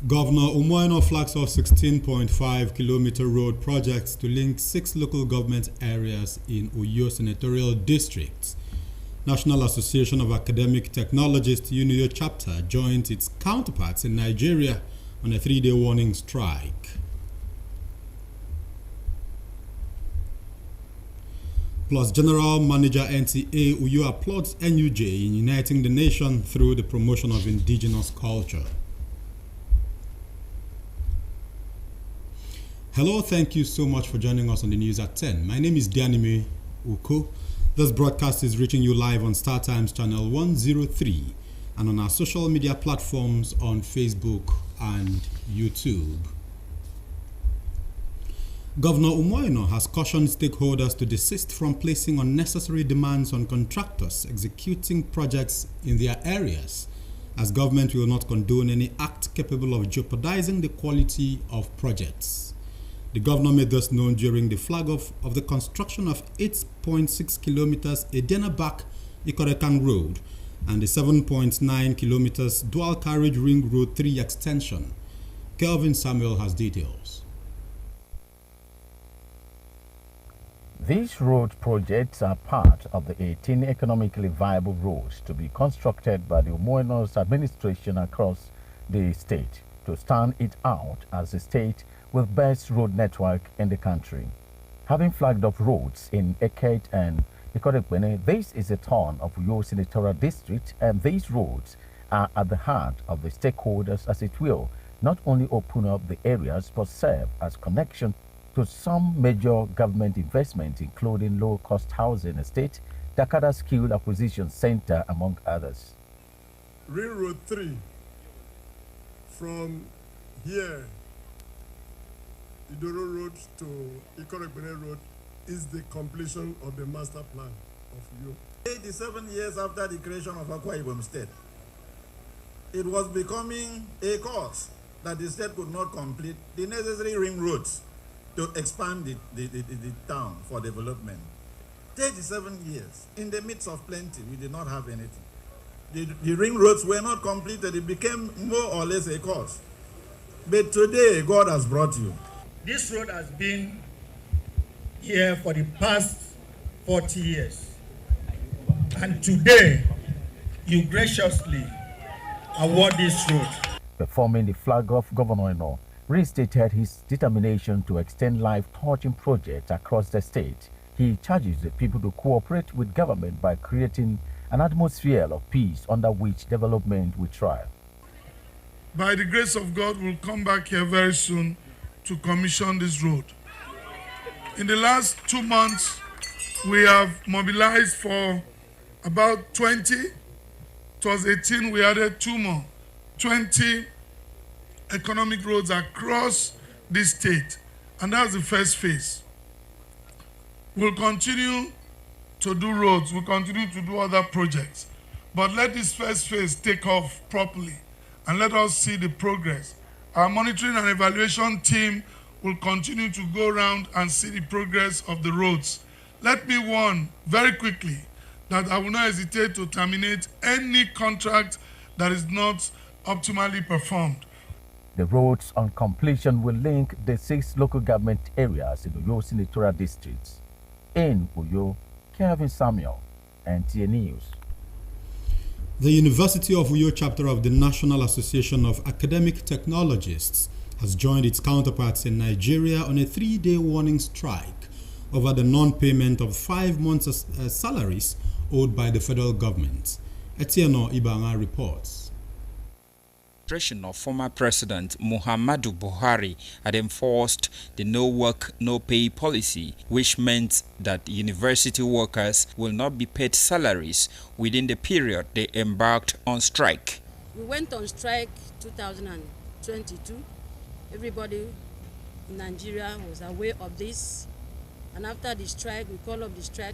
Governor Umoino flags off 16.5-kilometer road projects to link 6 local government areas in Uyo senatorial districts. National Association of Academic Technologists UYO chapter joined its counterparts in Nigeria on a 3-day warning strike. Plus, General Manager NTA UYO applauds NUJ in uniting the nation through the promotion of indigenous culture. Hello, thank you so much for joining us on the news at 10. My name is Dianime Uko. This broadcast is reaching you live on StarTimes channel 103 and on our social media platforms on Facebook and YouTube. Governor Umoino has cautioned stakeholders to desist from placing unnecessary demands on contractors executing projects in their areas, as government will not condone any act capable of jeopardizing the quality of projects. The governor made this known during the flag-off of the construction of 8.6 kilometers Edenabak-Ikorekang Road and the 7.9 kilometers dual carriage ring road 3 extension. Kelvin Samuel has details. These road projects are part of the 18 economically viable roads to be constructed by the Umoino's administration across the state to stand it out as the state with best road network in the country. Having flagged off roads in Eket and Ikorekbene, this is a turn of Uyo senatorial district, and these roads are at the heart of the stakeholders, as it will not only open up the areas but serve as connection to some major government investment, including low-cost housing estate, Dakada Skilled Acquisition Center, among others. Ring Road 3 from here, Idoro Road to Ikorekbene Road, is the completion of the master plan of Uyo. 87 years after the creation of Akwa Ibom State, it was becoming a cause that the state could not complete the necessary ring roads to expand the town for development. 37 years, in the midst of plenty, we did not have anything. The ring roads were not completed. It became more or less a cause. But today, God has brought you. This road has been here for the past 40 years. And today, you graciously award this road. Performing the flag off, Governor Eno restated his determination to extend life-touching projects across the state. He charges the people to cooperate with government by creating an atmosphere of peace under which development will thrive. By the grace of God, we'll come back here very soon to commission this road. In the last 2 months, we have mobilized for about 20. It was 18, we added 2 more. 20 economic roads across this state, and that's the first phase. We'll continue to do roads, we'll continue to do other projects, but let this first phase take off properly and let us see the progress. Our monitoring and evaluation team will continue to go around and see the progress of the roads. Let me warn very quickly that I will not hesitate to terminate any contract that is not optimally performed. The roads on completion will link the 6 local government areas in Uyo senatorial districts. In Uyo, Kelvin Samuel, NTA News. The University of Uyo chapter of the National Association of Academic Technologists has joined its counterparts in Nigeria on a 3-day warning strike over the non-payment of 5 months' salaries owed by the federal government. Etienne Ibanga reports. Of former President Muhammadu Buhari had enforced the no work, no pay policy, which meant that university workers will not be paid salaries within the period they embarked on strike. We went on strike 2022. Everybody in Nigeria was aware of this, And after the strike, we call up the strike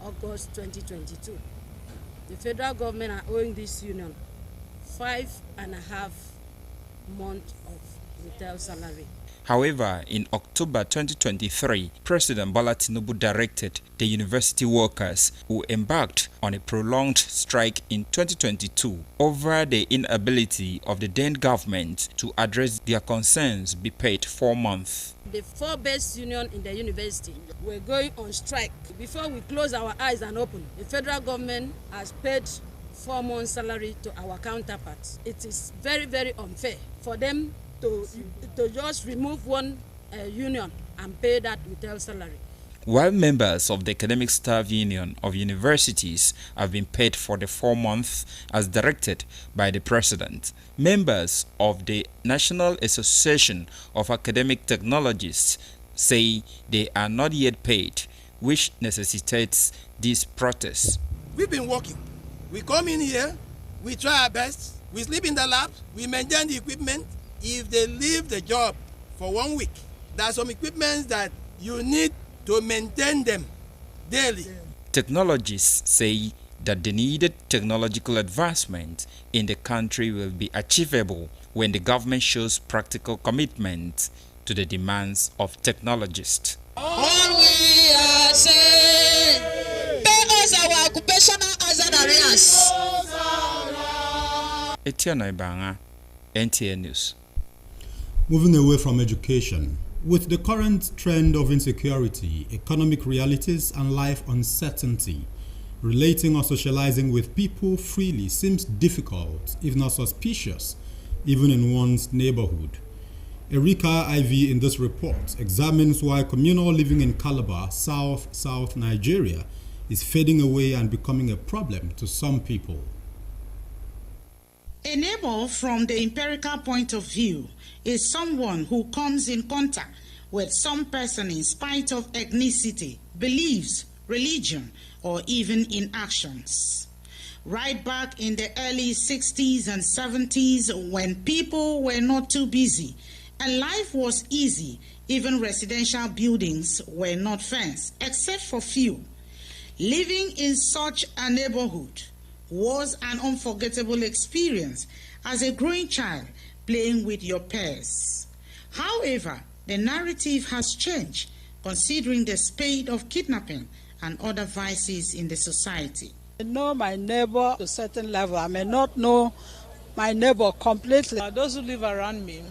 August 2022. The federal government are owing this union 5.5 months of retail salary. However, in October 2023, President Bola Tinubu directed the university workers who embarked on a prolonged strike in 2022 over the inability of the then government to address their concerns be paid 4 months. The 4 best union in the university were going on strike. Before we close our eyes and open, the federal government has paid 4 months salary to our counterparts. It is very, very unfair for them to just remove one union and pay that retail salary. While members of the Academic Staff Union of Universities have been paid for the 4 months as directed by the President, members of the National Association of Academic Technologists say they are not yet paid, which necessitates this protest. We've been working. We come in here, we try our best, we sleep in the lab, we maintain the equipment. If they leave the job for 1 week, there are some equipments that you need to maintain them daily. Technologists say that the needed technological advancement in the country will be achievable when the government shows practical commitment to the demands of technologists. All we are saying, pay us our occupational hazard arrears. Etienne Ibanga, NTA News. Moving away from education, with the current trend of insecurity, economic realities, and life uncertainty, relating or socializing with people freely seems difficult, if not suspicious, even in one's neighborhood. Erika IV in this report examines why communal living in Calabar, South Nigeria, is fading away and becoming a problem to some people. A neighbor, from the empirical point of view, is someone who comes in contact with some person in spite of ethnicity, beliefs, religion, or even in actions. Right back in the early 60s and 70s, when people were not too busy and life was easy, even residential buildings were not fenced, except for few. Living in such a neighborhood was an unforgettable experience as a growing child playing with your peers. However, the narrative has changed considering the spate of kidnapping and other vices in the society. I know my neighbor to a certain level. I may not know my neighbor completely. Those who live around me,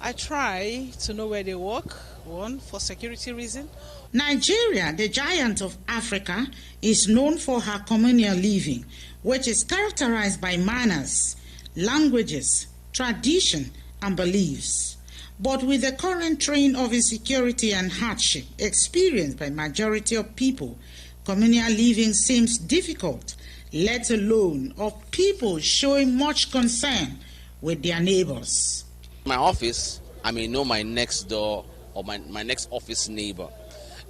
I try to know where they work, one, for security reason. Nigeria, the giant of Africa, is known for her communal living, which is characterized by manners, languages, tradition, and beliefs. But with the current trend of insecurity and hardship experienced by majority of people, communal living seems difficult, let alone of people showing much concern with their neighbors. My office, I may know my next door or my next office neighbor.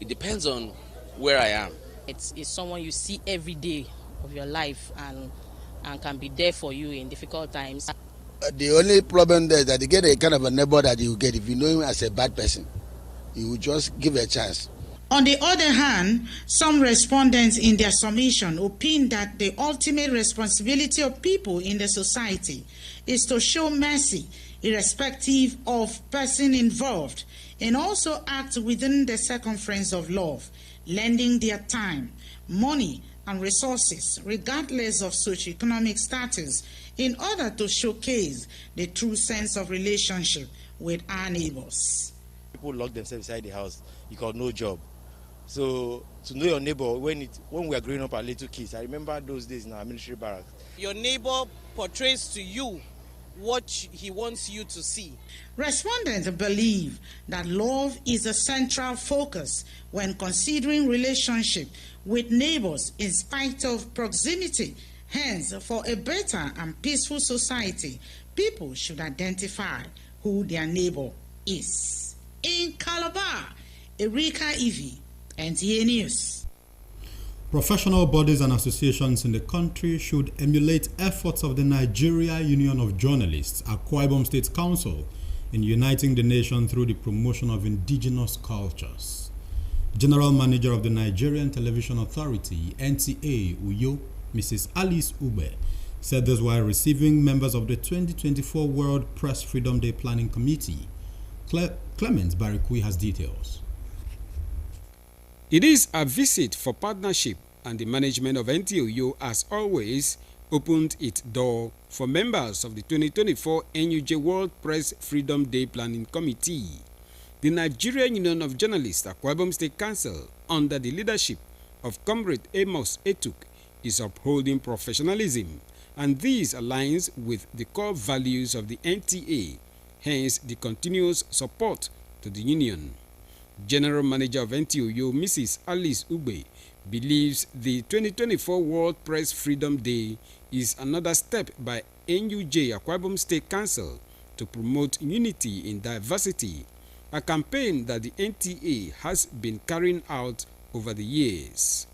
It depends on where I am. It's someone you see every day of your life and can be there for you in difficult times. The only problem there is that you get a kind of a neighbor that you get if you know him as a bad person. You will just give a chance. On the other hand, some respondents in their submission opine that the ultimate responsibility of people in the society is to show mercy irrespective of person involved, and also act within the circumference of love, lending their time, money, and resources, regardless of socioeconomic status, in order to showcase the true sense of relationship with our neighbors. People lock themselves inside the house because no job. So to know your neighbor, when we were growing up as little kids, I remember those days in our military barracks. Your neighbor portrays to you what he wants you to see. Respondents believe that love is a central focus when considering relationship with neighbors in spite of proximity. Hence, for a better and peaceful society, people should identify who their neighbor is. In Calabar, Erika IV, NTA News. Professional bodies and associations in the country should emulate efforts of the Nigeria Union of Journalists, Akwa Ibom State Council, in uniting the nation through the promotion of indigenous cultures. General Manager of the Nigerian Television Authority, NTA UYO, Mrs. Alice Ube, said this while receiving members of the 2024 World Press Freedom Day Planning Committee. Clement Barikui has details. It is a visit for partnership, and the management of NTA UYO, as always, opened its door for members of the 2024 NUJ World Press Freedom Day Planning Committee. The Nigerian Union of Journalists, Akwa Ibom State Council, under the leadership of Comrade Amos Etuk, is upholding professionalism, and this aligns with the core values of the NTA, hence the continuous support to the union. General Manager of NTA UYO, Mrs. Alice Ube, believes the 2024 World Press Freedom Day is another step by NUJ Akwa Ibom State Council to promote unity in diversity, a campaign that the NTA has been carrying out over the years.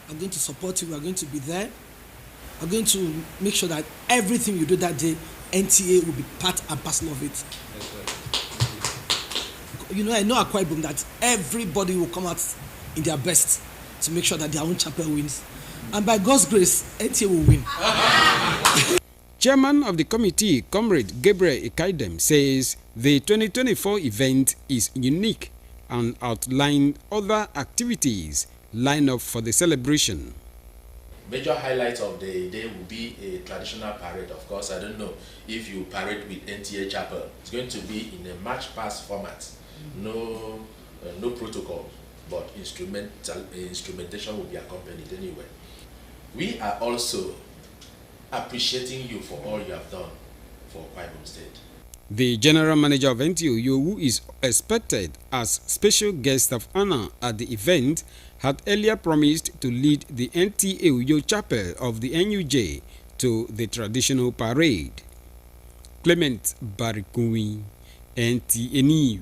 I'm going to support you. We are going to be there. I'm going to make sure that everything you do that day, NTA will be part and parcel of it. You know, I know Akwa Ibom that everybody will come out in their best to make sure that their own chapel wins. And by God's grace, NTA will win. Chairman of the committee, Comrade Gabriel Ikaidem, says the 2024 event is unique and outlined other activities lined up for the celebration. Major highlight of the day will be a traditional parade. Of course, I don't know if you parade with NTA Chapel. It's going to be in a march past format. No protocol, but instrumentation will be accompanied anyway. We are also appreciating you for all you have done for Akwa Ibom State. The General Manager of NTA UYO, who is expected as special guest of honor at the event, had earlier promised to lead the NTA UYO chapel of the NUJ to the traditional parade. Clement Barikui, NTA News.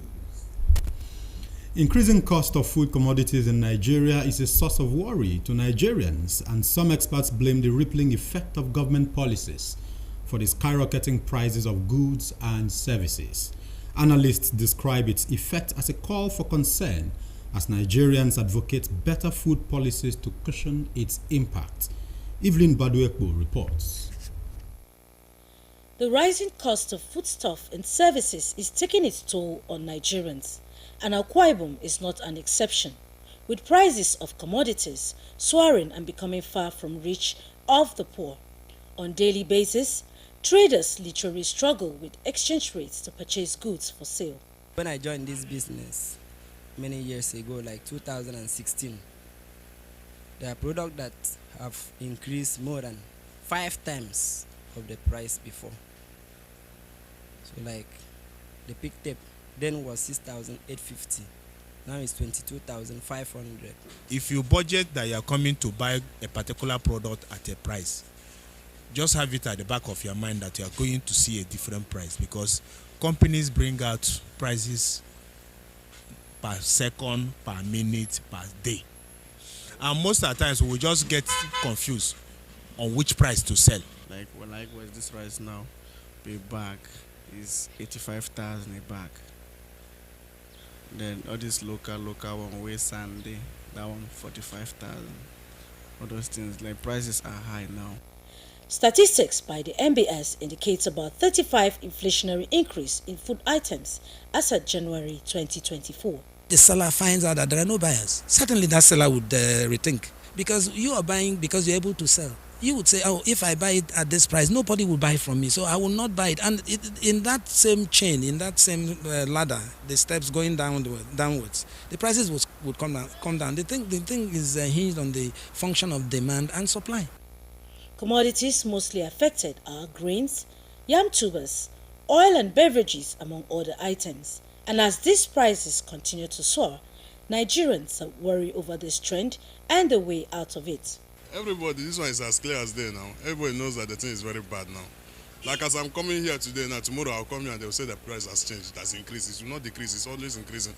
Increasing cost of food commodities in Nigeria is a source of worry to Nigerians, and some experts blame the rippling effect of government policies for the skyrocketing prices of goods and services. Analysts describe its effect as a call for concern as Nigerians advocate better food policies to cushion its impact. Evelyn Baduekbo reports. The rising cost of foodstuff and services is taking its toll on Nigerians, and Akwa Ibom is not an exception, with prices of commodities soaring and becoming far from reach of the poor. On daily basis, traders literally struggle with exchange rates to purchase goods for sale. When I joined this business many years ago, like 2016, there are products that have increased more than 5 times of the price before. So like the pig tape then was 6,850. Now it's 22,500. If you budget that you are coming to buy a particular product at a price, just have it at the back of your mind that you are going to see a different price, because companies bring out prices per second, per minute, per day. And most of the times we will just get confused on which price to sell. Like what's this price now? A bag is 85,000 a bag. Then all this local one, way Sunday, that one 45,000. All those things, like prices are high now. Statistics by the MBS indicates about 35 inflationary increase in food items as of January 2024. The seller finds out that there are no buyers. Certainly that seller would rethink, because you are buying because you're able to sell. You would say, oh, if I buy it at this price, nobody will buy from me, so I will not buy it. And in that same chain, in that same ladder, the steps going downwards, the prices would come down. The thing is hinged on the function of demand and supply. Commodities mostly affected are grains, yam tubers, oil and beverages, among other items. And as these prices continue to soar, Nigerians worry over this trend and the way out of it. Everybody, this one is as clear as day now. Everybody knows that the thing is very bad now. Like as I'm coming here today, now tomorrow I'll come here and they'll say the price has changed, it has increased. It will not decrease, it's always increasing.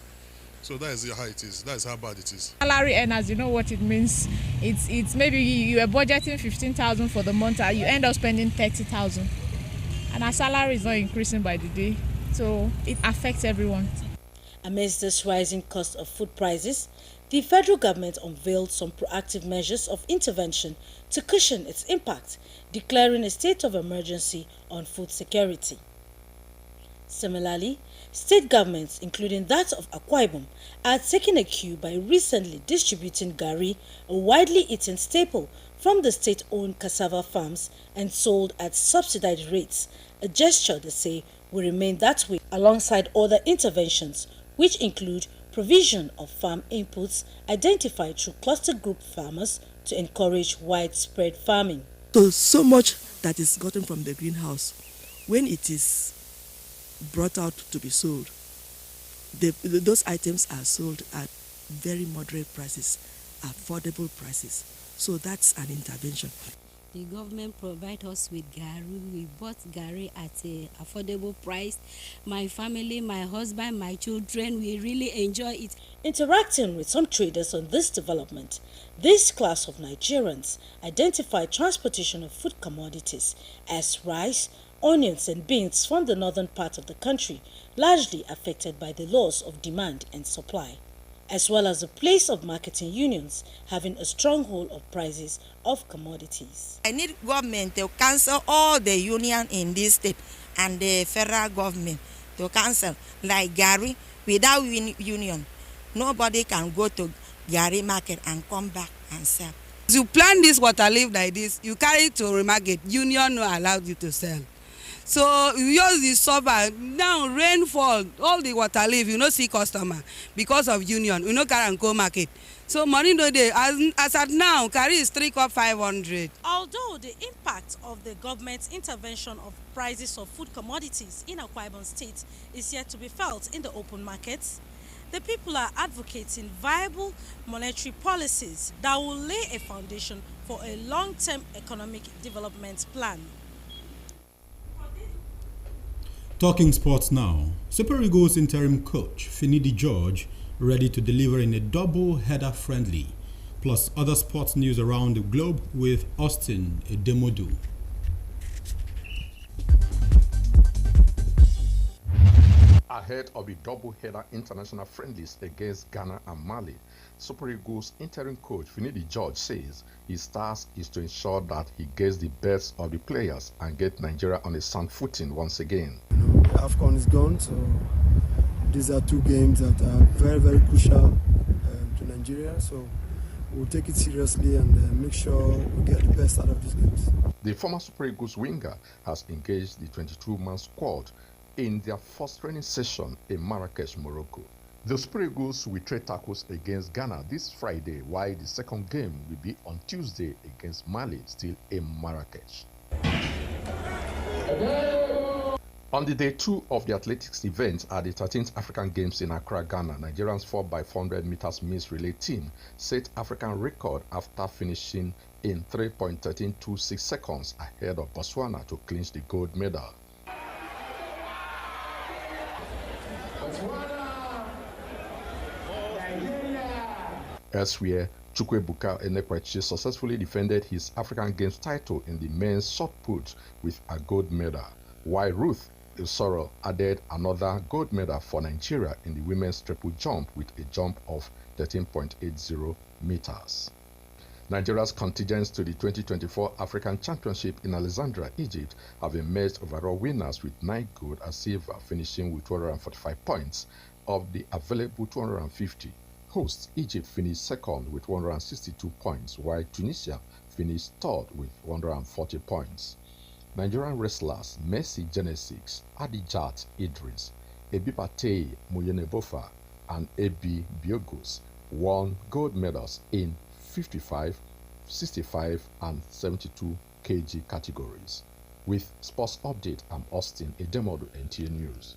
So that is how it is. That is how bad it is. Salary earners, you know what it means. It's maybe you are budgeting 15,000 for the month, you end up spending 30,000, and our salary is not increasing by the day, so it affects everyone. Amidst this rising cost of food prices, the federal government unveiled some proactive measures of intervention to cushion its impact, declaring a state of emergency on food security. Similarly, state governments, including that of Akwa Ibom, are taking a cue by recently distributing garri, a widely eaten staple, from the state-owned cassava farms and sold at subsidized rates, a gesture they say will remain that way alongside other interventions, which include provision of farm inputs identified through cluster group farmers to encourage widespread farming. So much that is gotten from the greenhouse, when it is brought out to be sold, those items are sold at very moderate prices, affordable prices. So that's an intervention. The government provide us with garri. We bought garri at an affordable price. My family, my husband, my children, we really enjoy it. Interacting with some traders on this development, this class of Nigerians identified transportation of food commodities as rice, onions and beans from the northern part of the country, largely affected by the loss of demand and supply, as well as the place of marketing unions having a stronghold of prices of commodities. I need government to cancel all the union in this state and the federal government to cancel, like garri. Without union, nobody can go to garri market and come back and sell. You plant this water leaf like this, you carry it to remarket, union no allow you to sell. So you use the suffer. Now rainfall, all the water leaf, you no see customer because of union. You no carry and go market. So money no dey. As at now, carry is 3 cup 500. Although the impact of the government's intervention of prices of food commodities in Akwa Ibom State is yet to be felt in the open markets, the people are advocating viable monetary policies that will lay a foundation for a long-term economic development plan. Talking sports now. Super Eagles interim coach Finidi George ready to deliver in a double-header friendly. Plus other sports news around the globe with Austin Edemodu. Ahead of the double-header international friendlies against Ghana and Mali, Super Eagles interim coach Finidi George says his task is to ensure that he gets the best of the players and get Nigeria on a sound footing once again. AFCON is gone, so these are two games that are very, very crucial to Nigeria. So we'll take it seriously and make sure we get the best out of these games. The former Super Eagles winger has engaged the 22-man squad in their first training session in Marrakesh, Morocco. The Super Eagles will trade tackles against Ghana this Friday, while the second game will be on Tuesday against Mali, still in Marrakesh. On the day 2 of the athletics event at the 13th African Games in Accra, Ghana, Nigerians 4x400 meters mixed relay team set African record after finishing in 3.1326 seconds ahead of Botswana to clinch the gold medal. Elsewhere, Chukwuebuka Enekwechi successfully defended his African Games title in the men's shot put with a gold medal, while Ruth Isoro added another gold medal for Nigeria in the women's triple jump with a jump of 13.80 meters. Nigeria's contingents to the 2024 African Championship in Alexandria, Egypt have emerged overall winners with 9 gold and silver, finishing with 245 points of the available 250. Hosts Egypt finished second with 162 points, while Tunisia finished third with 140 points. Nigerian wrestlers Mercy Genesis, Adijat Idris, Ebipate Moyenebofa, and Ebi Biogos won gold medals in 55, 65, and 72 kg categories. With Sports Update, I'm Austin Edemodu, NTA News.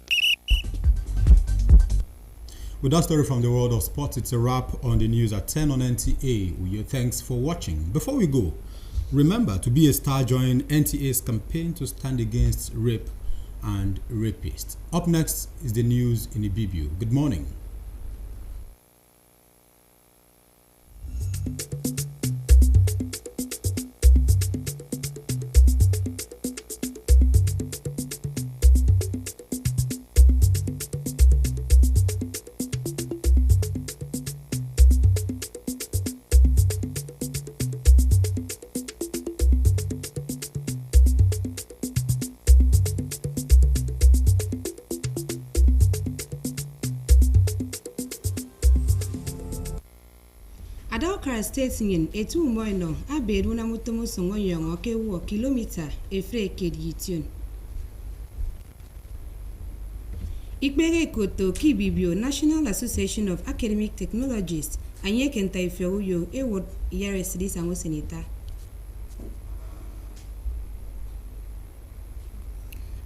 With that story from the world of sports, it's a wrap on the news at 10 on NTA UYO. Thanks for watching. Before we go, remember to be a star, join NTA's campaign to stand against rape and rapists. Up next is the news in Ibibio. Good morning. Adokara State yin etu moino aberu na mutomo songo yongo ke wo kilomita efre kediyitun. Ikpere koto kibibio National Association of Academic Technologists anye kenta ife uyo ewod yares dis ango seneta.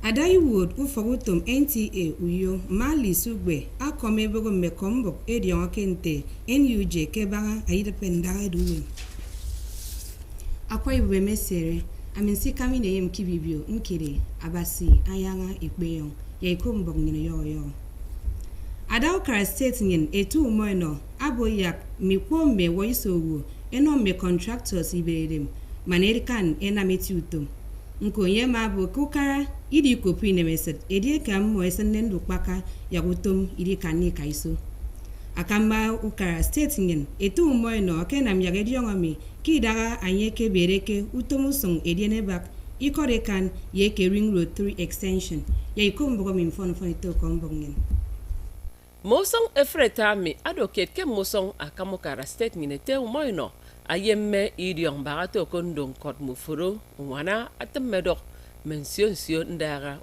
Adai wood ufogutum NTA UYO mali sugbe akome bogo mekombo edion kente NUJ kebanga aida pendara duwe. Akwa iwe mesere aminsi kami na yem kibibio nkiri abasi ayanga ikbeyon ya ikombog nino yo. Adokara State nyen etu umoino aboyak mikwombe woisowo eno me contractors iberem manerikan enameti utom. Nkonye mabo kukara idi kopi nemeset edie kam moesenen lukpaka yagutom idi kani kaiso. Akamba Ukara State nyen etu umoino kenam yagedi yongami kidara anyeke bereke utomusong edie nebak ikorekan yeke ring road 3 extension ya ikombogo mimfono fonito kombongen. Mosong efretami advocate ke mosong akamukara State nyen ete umoino ayemme idiong barato kondong kot mufuro wana atemedok mensionsio ndara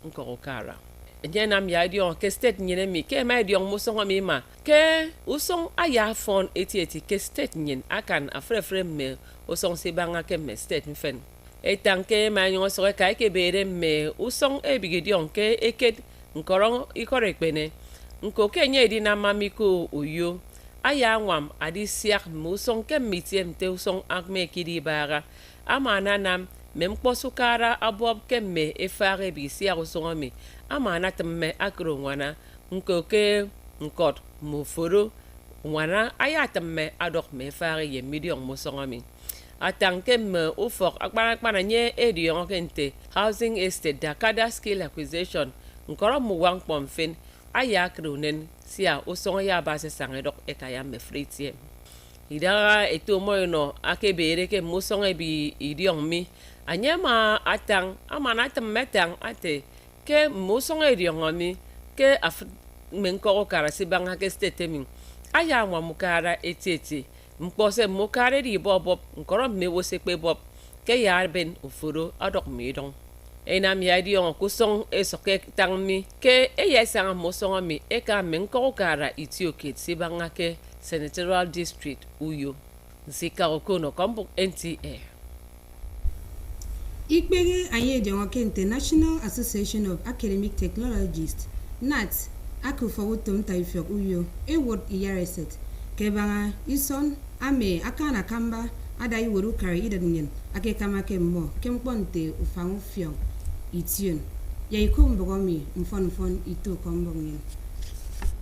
nkorokara enyenam ya idiong ke State nyene mi ke ma idiong musong mi ma ke usong aya fon eti ke State nyen akan afrefre me usong sibanga ke me State mfen etanke ma nyo so ka ke bere me usong ebigidiong ke eket nkorong ikorekpene nko ke nye di na mamiko uyo aya nwam adi siak musong ke mitiem te usong akme kidi bara amana nam memposukara abob ke me efare bi siak usong mi amana temme akro wana nkoke nkot mufuru wana aya temme adok me fare ye million musong mi atanke me ufok akpana nye edion kente housing estate dakada skill acquisition nkoro mu wang pomfin aya kronen sia usong ya base sangedok ekaya me fritie idara eto moyno akebere ke musong ebi idiong mi anyema atang amana metang ate ke musong ediong mi ke af menkoro kara sibanga ke State mi aya nwa mukara etieti mpose mukare di bob nkoro me wosekpe bob ke ya ben ufuro adok midong enam ya diong kusong esoke tangmi ke eyesanga mosong mi eka menkoro kara itioket sibanga ke Senatorial District Uyo Nsika Okono Kombo NTA. Ikpege anye diong kente National Association of Academic Technologists NAT akufawutom taifyok Uyo ewod iyareset kebanga ison ame akana kamba adai woru kari idanyen ake kama kemmo kemponte ufangu fiong ition ya ikombogomi mfon ito kombongen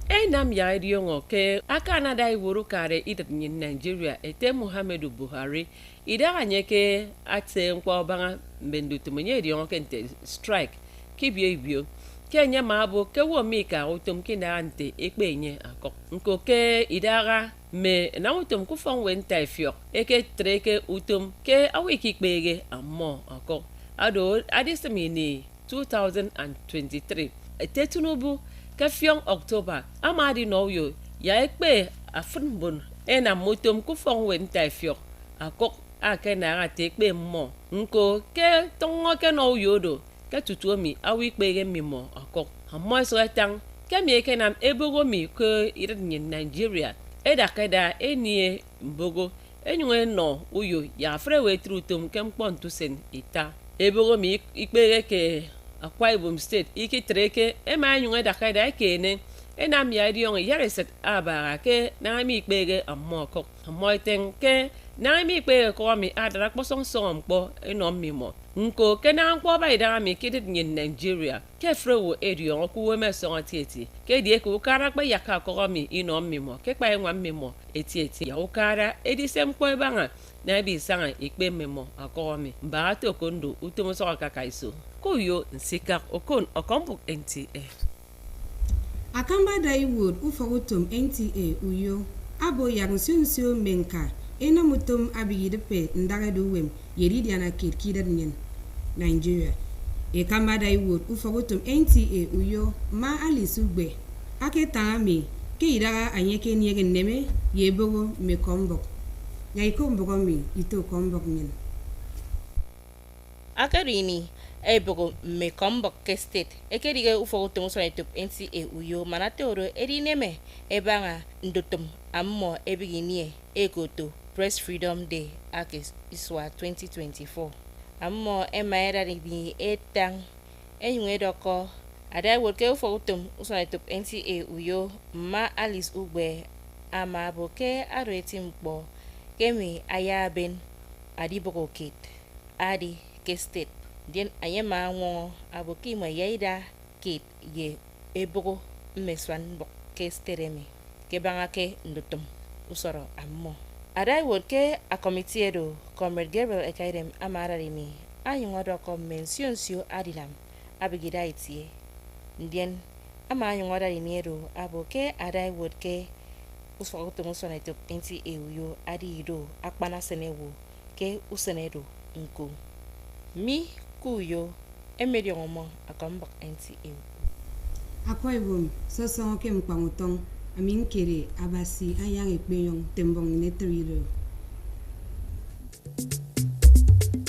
enam ya idiongo ke akana dai woru kari idanyen Nigeria ete Muhammadu Buhari idaganye ke ate nkwa banga mbendutumenye idiongo kente strike kibio kenye mabo ke wo mika utum kinante ekpenye akok nkoke idara me na utum kufon wenta ifyo eke treke utum ke awiki kpege ammo akok ado adisemini 2023 etetunubu ke fiong October amadi noyo ya ekpe afunbun ena mutum kufon wenta ifyo akok akena ate ekpe mmo nko ke tongo ke noyo do ke tutuomi awikpege mimo akok amo so etang ke mi ekenam ebogo mi ko irin Nigeria edakeda enie mbogo enywe no uyo ya frewe trutum ke mpontusen ita ebogo mi ikpege ke Akwa Ibom State ikitreke ema nywe dakeda kene enam ya diong yareset abara ke na mi ikpege amo akok amo eteng ke na mi ikpege ko mi adara kposong song mpo enom mimo nko kena nkwo ba idara mi kidid nyin Nigeria ke frewo edion ku me so atieti ke die ku kara pa yaka ko mi ino mimo ke pa enwa mimo etieti ya ukara edisem ko banga na bi sanga ikpe mimo akọ mi mba to kondo utomo so kaka iso Kuyo Nsika Okon Okombo NTA. Akamba Daiwood ufogutum NTA Uyo abo yang sinsio menka ena mutum abigidepe ndagadu wem yeridiana kirkida nyen Nigeria. Akamba Daiwood ufogutum NTA Uyo ma alisugbe aketami ke iraga anyeke niege neme yebogo me kombok ya ikombogo mi ito kombok nyen akarini ebogo me kombok ke state ekerige ufo utum so etop NTA UYO manate oro erineme ebanga ndotom ammo ebiginie ekoto Press Freedom Day akis iswa 2024 ammo emaera ni etang enywe doko ada woke ufo utum so etop NTA UYO ma Alice Ugbe ama boke areti mkpo kemi ayaben adibogo kit adi ke state den ayema nwo aboki ma yaida kit ye ebogo mmeswan bok ke stereme ke banga ke ndotom usoro ammo ada woke a committee do Comrade Gabriel Ekaidem amara ni anyi ngodo ko mention sio adilam abigida itie den ama anyi ngodo ni ero aboke ada woke usoro to so na to NTA UYO adi do akpana senewo ke usenedo nko mi kuyo emedi ngomo akambak NTA Akwa Ibom soso ke mkpangutong aminkere abasi ayang ekpeyong tembong netriro